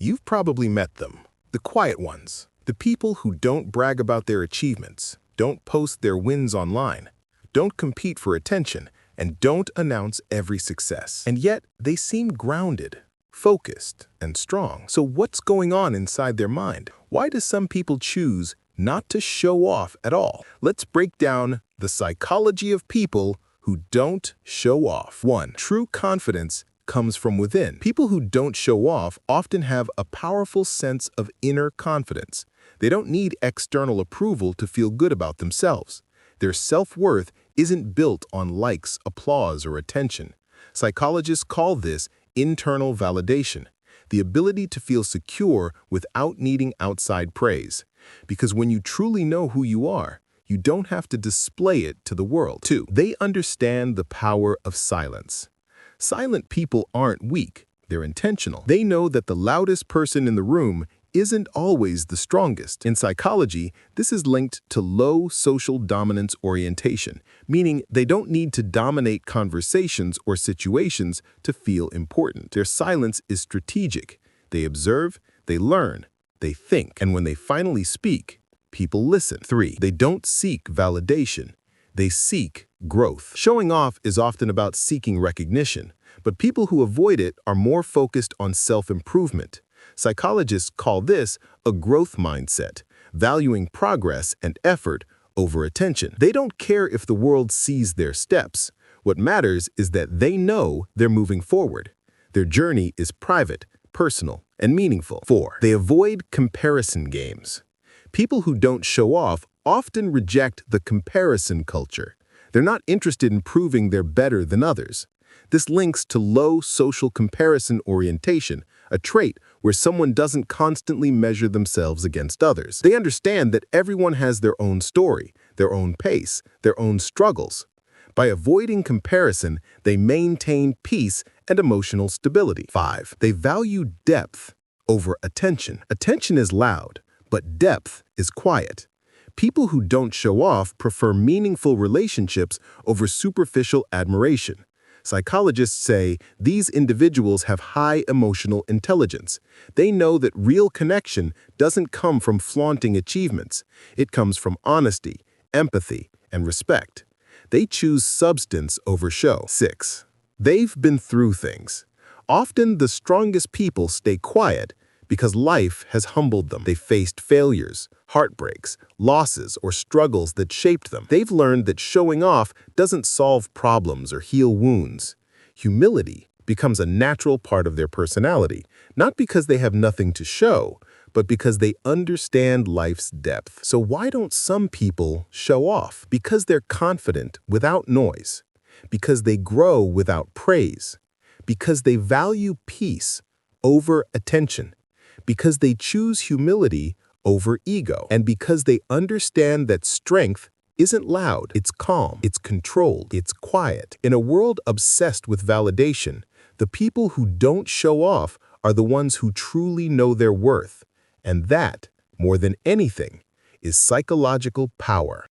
You've probably met them, the quiet ones, the people who don't brag about their achievements, don't post their wins online, don't compete for attention, and don't announce every success. And yet, they seem grounded, focused, and strong. So what's going on inside their mind? Why do some people choose not to show off at all? Let's break down the psychology of people who don't show off. 1. True confidence comes from within. People who don't show off often have a powerful sense of inner confidence. They don't need external approval to feel good about themselves. Their self-worth isn't built on likes, applause, or attention. Psychologists call this internal validation, the ability to feel secure without needing outside praise. Because when you truly know who you are, you don't have to display it to the world. 2. They understand the power of silence. Silent people aren't weak, they're intentional. They know that the loudest person in the room isn't always the strongest. In psychology, this is linked to low social dominance orientation, meaning they don't need to dominate conversations or situations to feel important. Their silence is strategic. They observe, they learn, they think, and when they finally speak, people listen. 3. They don't seek validation. They seek growth. Showing off is often about seeking recognition, but people who avoid it are more focused on self-improvement. Psychologists call this a growth mindset, valuing progress and effort over attention. They don't care if the world sees their steps. What matters is that they know they're moving forward. Their journey is private, personal, and meaningful. 4. They avoid comparison games. People who don't show off often reject the comparison culture. They're not interested in proving they're better than others. This links to low social comparison orientation, a trait where someone doesn't constantly measure themselves against others. They understand that everyone has their own story, their own pace, their own struggles. By avoiding comparison, they maintain peace and emotional stability. 5. They value depth over attention. Attention is loud, but depth is quiet. People who don't show off prefer meaningful relationships over superficial admiration. Psychologists say these individuals have high emotional intelligence. They know that real connection doesn't come from flaunting achievements. It comes from honesty, empathy, and respect. They choose substance over show. 6. They've been through things. Often the strongest people stay quiet because life has humbled them. They faced failures, heartbreaks, losses, or struggles that shaped them. They've learned that showing off doesn't solve problems or heal wounds. Humility becomes a natural part of their personality, not because they have nothing to show, but because they understand life's depth. So why don't some people show off? Because they're confident without noise, because they grow without praise, because they value peace over attention, because they choose humility over ego, and because they understand that strength isn't loud, it's calm, it's controlled, it's quiet. In a world obsessed with validation, the people who don't show off are the ones who truly know their worth, and that, more than anything, is psychological power.